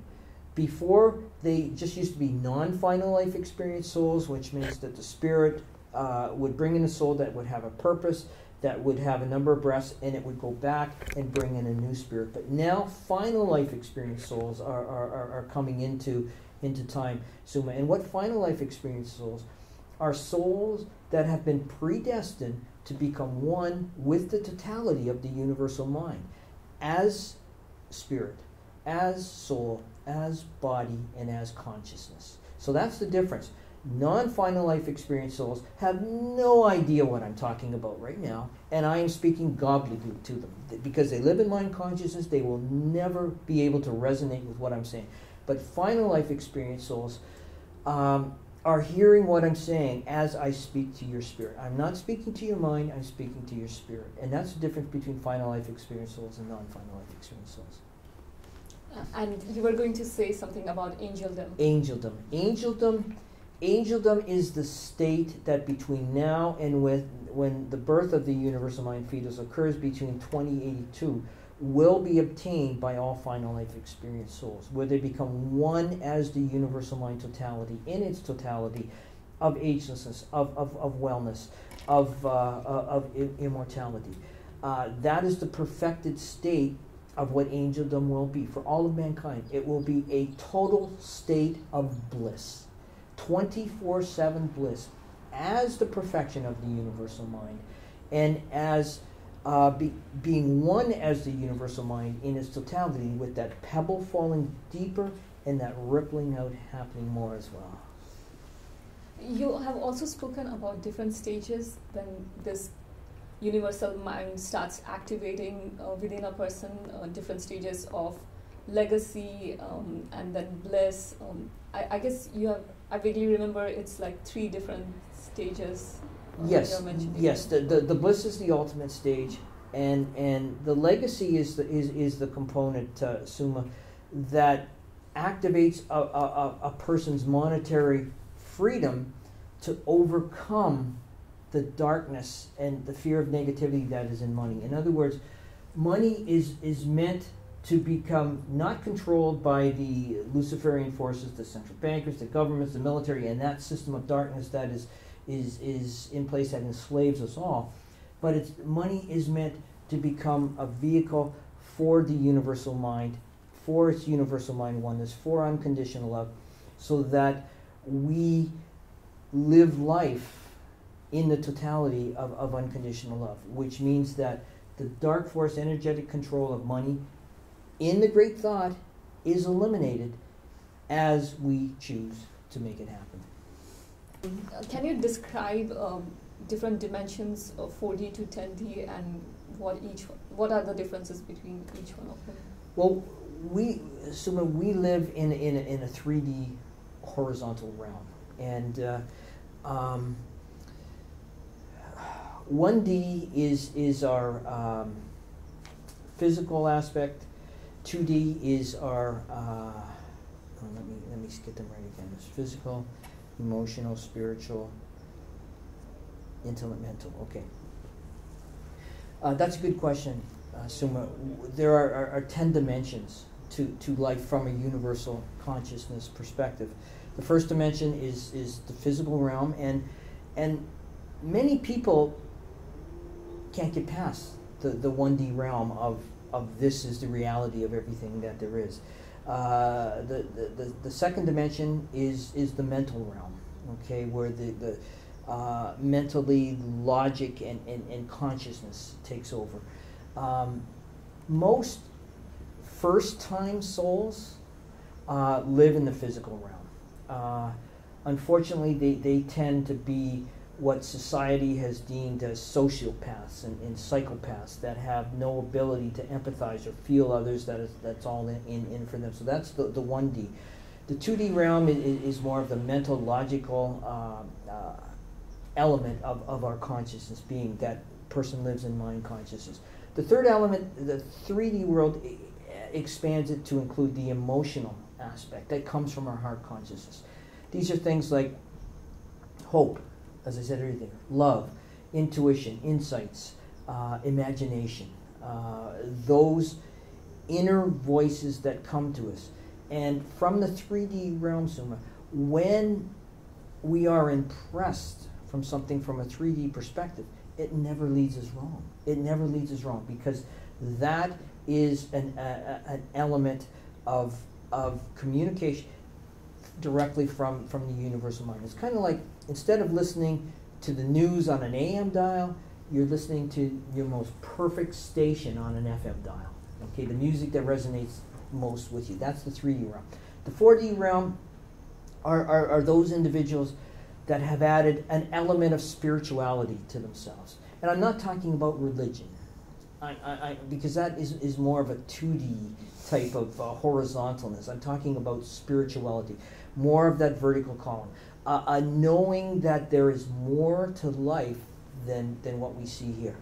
B: Before, they just used to be non-final life experience souls, which means that the spirit would bring in a soul that would have a purpose, that would have a number of breaths, and it would go back and bring in a new spirit. But now final life experience souls are coming into time, Suma. And what final life experience souls are? Souls that have been predestined to become one with the totality of the universal mind, as spirit, as soul, as body, and as consciousness. So that's the difference. Non-final life experience souls have no idea what I'm talking about right now, and I am speaking gobbledygook to them. Because they live in mind consciousness, they will never be able to resonate with what I'm saying. But final life experience souls are hearing what I'm saying as I speak to your spirit. I'm not speaking to your mind, I'm speaking to your spirit. And that's the difference between final life experience souls and non-final life experience souls.
A: And you were going to say something about angeldom.
B: Angeldom is the state that between now and when the birth of the universal mind fetus occurs between 2082 will be obtained by all final life experience souls, where they become one as the universal mind totality, in its totality of agelessness, of wellness, of immortality. That is the perfected state of what angeldom will be for all of mankind. It will be a total state of bliss, 24/7 bliss, as the perfection of the universal mind, and as being one as the universal mind in its totality, with that pebble falling deeper and that rippling out happening more as well.
A: You have also spoken about different stages when this universal mind starts activating within a person, different stages of legacy and then bliss. I guess you have, I vaguely remember it's like 3 different stages.
B: Yes, the bliss is the ultimate stage, and the legacy is the component, Suma, that activates a person's monetary freedom to overcome the darkness and the fear of negativity that is in money. In other words, money is meant to become not controlled by the Luciferian forces, the central bankers, the governments, the military, and that system of darkness that is in place that enslaves us all. But money is meant to become a vehicle for the universal mind, for its universal mind oneness, for unconditional love, so that we live life in the totality of unconditional love, which means that the dark force energetic control of money in the great thought is eliminated as we choose to make it happen.
A: Can you describe different dimensions of 4D to 10D and what are the differences between each one of them?
B: Well, we live in a 3D horizontal realm, and 1D is our physical aspect. 2D is our let me get them right again. It's physical, emotional, spiritual, intellect, mental. Okay. That's a good question, Suma. There are 10 dimensions to life from a universal consciousness perspective. The first dimension is the physical realm, and many people can't get past the 1D realm of this is the reality of everything that there is. The second dimension is the mental realm, okay, where the mentally logic and consciousness takes over. Most first-time souls live in the physical realm. Unfortunately, they tend to be what society has deemed as sociopaths and psychopaths that have no ability to empathize or feel others. That's all in for them. So that's the 1D. The 2D realm is more of the mental, logical element of our consciousness being. That person lives in mind consciousness. The third element, the 3D world, expands it to include the emotional aspect that comes from our heart consciousness. These are things like hope, as I said earlier, love, intuition, insights, imagination, those inner voices that come to us. And from the 3D realm, Suma, when we are impressed from something from a 3D perspective, it never leads us wrong. It never leads us wrong, because that is an element of communication directly from the universal mind. It's kind of like, instead of listening to the news on an AM dial, you're listening to your most perfect station on an FM dial. Okay, the music that resonates most with you. That's the 3D realm. The 4D realm are those individuals that have added an element of spirituality to themselves. And I'm not talking about religion, because that is more of a 2D type of horizontalness. I'm talking about spirituality, more of that vertical column. Knowing that there is more to life than what we see here.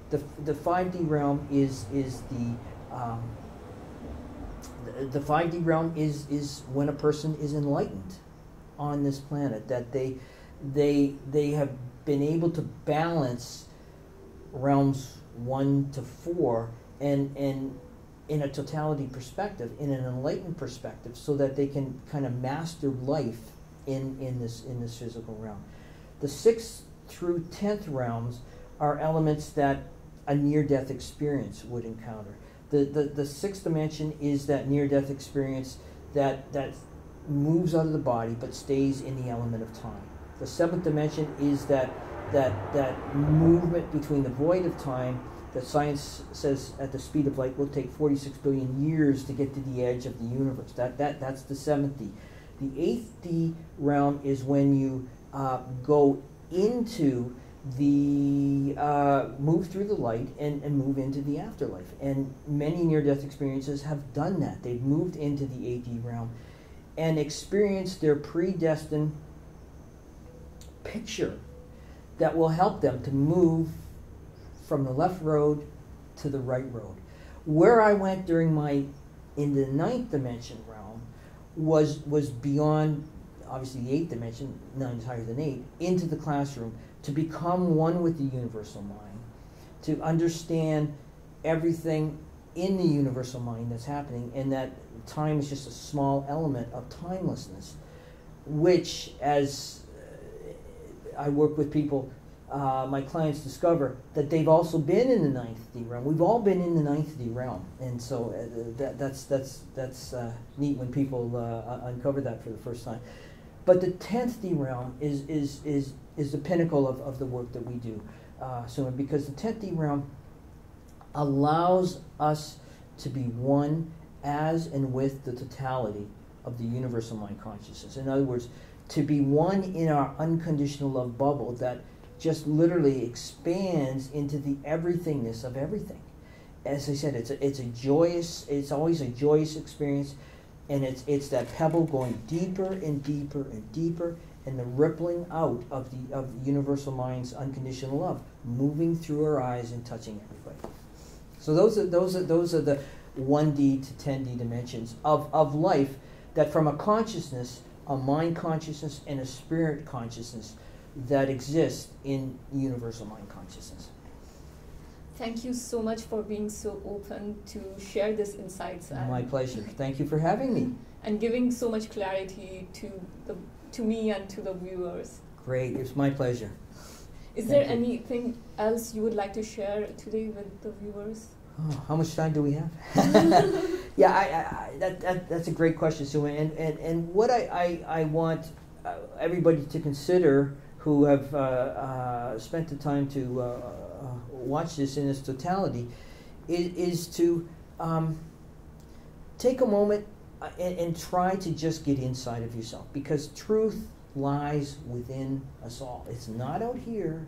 B: The 5D realm is the 5D realm is when a person is enlightened on this planet, that they have been able to balance realms 1 to 4 and in a totality perspective, in an enlightened perspective, so that they can kind of master life in this physical realm. The 6th through 10th realms are elements that a near-death experience would encounter. The 6th dimension is that near-death experience that moves out of the body but stays in the element of time. The 7th dimension is that movement between the void of time that science says at the speed of light will take 46 billion years to get to the edge of the universe. That's the 7th D. The 8th D realm is when you go into the move through the light and move into the afterlife. And many near-death experiences have done that. They've moved into the 8D realm and experienced their predestined picture that will help them to move from the left road to the right road. Where I went during in the 9th dimension realm was beyond, obviously, the 8th dimension, 9 is higher than 8, into the classroom, to become one with the universal mind, to understand everything in the universal mind that's happening, and that time is just a small element of timelessness, which, as I work with people, my clients discover that they've also been in the 9th D realm. We've all been in the 9th D realm, and so that's neat when people uncover that for the first time. But the 10th D realm is the pinnacle of the work that we do, because the 10th D realm allows us to be one as and with the totality of the universal mind consciousness. In other words, to be one in our unconditional love bubble that just literally expands into the everythingness of everything. As I said, it's always a joyous experience, and it's that pebble going deeper and deeper and deeper, and the rippling out of the universal mind's unconditional love, moving through our eyes and touching everybody. So those are the 1D to 10D dimensions of life, that from a consciousness, a mind consciousness, and a spirit consciousness that exists in universal mind consciousness.
A: Thank you so much for being so open to share these insights.
B: My pleasure. Thank you for having me.
A: And giving so much clarity to me and to the viewers.
B: Great. It's my pleasure.
A: Is there anything else you would like to share today with the viewers?
B: Oh, how much time do we have? Yeah, that's a great question, Sue. And what I want everybody to consider who have spent the time to watch this in its totality is to take a moment and try to just get inside of yourself, because truth lies within us all. It's not out here,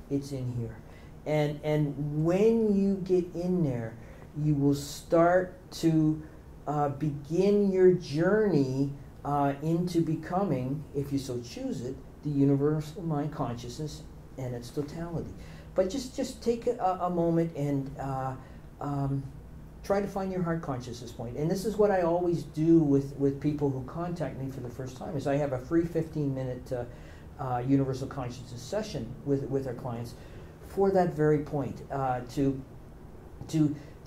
B: it's in here. And when you get in there, you will start to begin your journey into becoming, if you so choose it, the universal mind consciousness and its totality. But just take a moment and try to find your heart consciousness point. And this is what I always do with people who contact me for the first time, is I have a free 15-minute universal consciousness session with our clients for that very point, to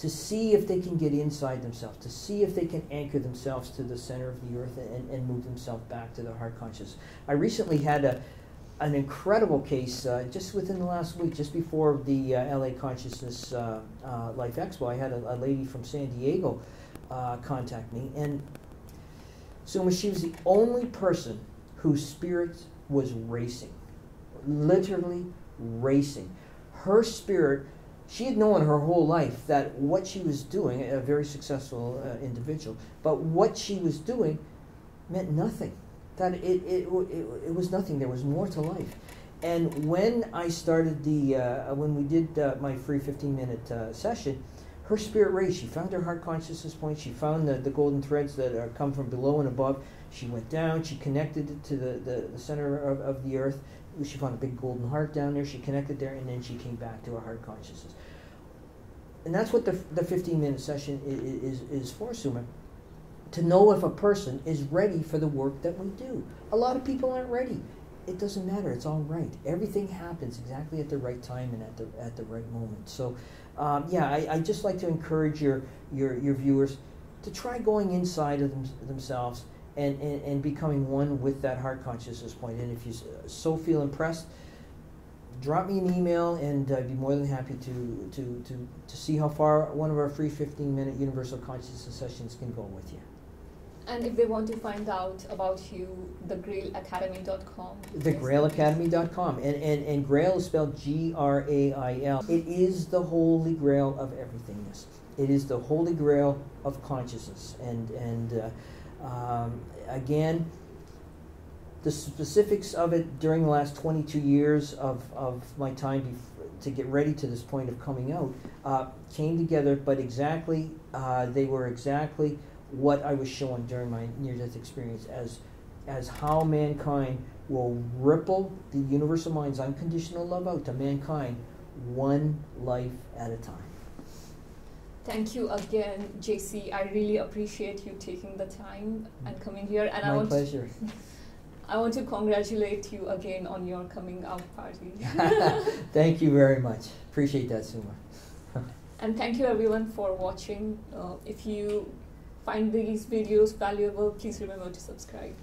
B: see if they can get inside themselves, to see if they can anchor themselves to the center of the earth and move themselves back to their heart consciousness. I recently had an incredible case just within the last week, just before the LA Consciousness Life Expo. I had a lady from San Diego contact me, and Suma, she was the only person whose spirit was racing, literally racing. Her spirit, she had known her whole life that what she was doing, a very successful individual, but what she was doing meant nothing. That it was nothing. There was more to life. And when I started when we did my free 15-minute session, her spirit raced. She found her heart consciousness point. She found the golden threads that come from below and above. She went down. She connected it to the center of the earth. She found a big golden heart down there. She connected there, and then she came back to her heart consciousness. And that's what the 15-minute session is for, Suma. To know if a person is ready for the work that we do. A lot of people aren't ready. It doesn't matter. It's all right. Everything happens exactly at the right time and at the right moment. So, yeah, I just like to encourage your viewers to try going inside of themselves and becoming one with that heart consciousness point. And if you so feel impressed, drop me an email, and I'd be more than happy to see how far one of our free 15-minute universal consciousness sessions can go with you.
A: And if they want to find out about you, thegrailacademy.com.
B: Thegrailacademy.com. And Grail is spelled Grail. It is the holy grail of everythingness. It is the holy grail of consciousness. And again, the specifics of it during the last 22 years of my time to get ready to this point of coming out came together, but exactly, they were exactly what I was showing during my near-death experience as how mankind will ripple the universal mind's unconditional love out to mankind one life at a time.
A: Thank you again, JC. I really appreciate you taking the time and coming here. And
B: My pleasure.
A: I want to congratulate you again on your coming out party.
B: Thank you very much. Appreciate that, Suma.
A: And thank you everyone for watching. If you find these videos valuable, please remember to subscribe.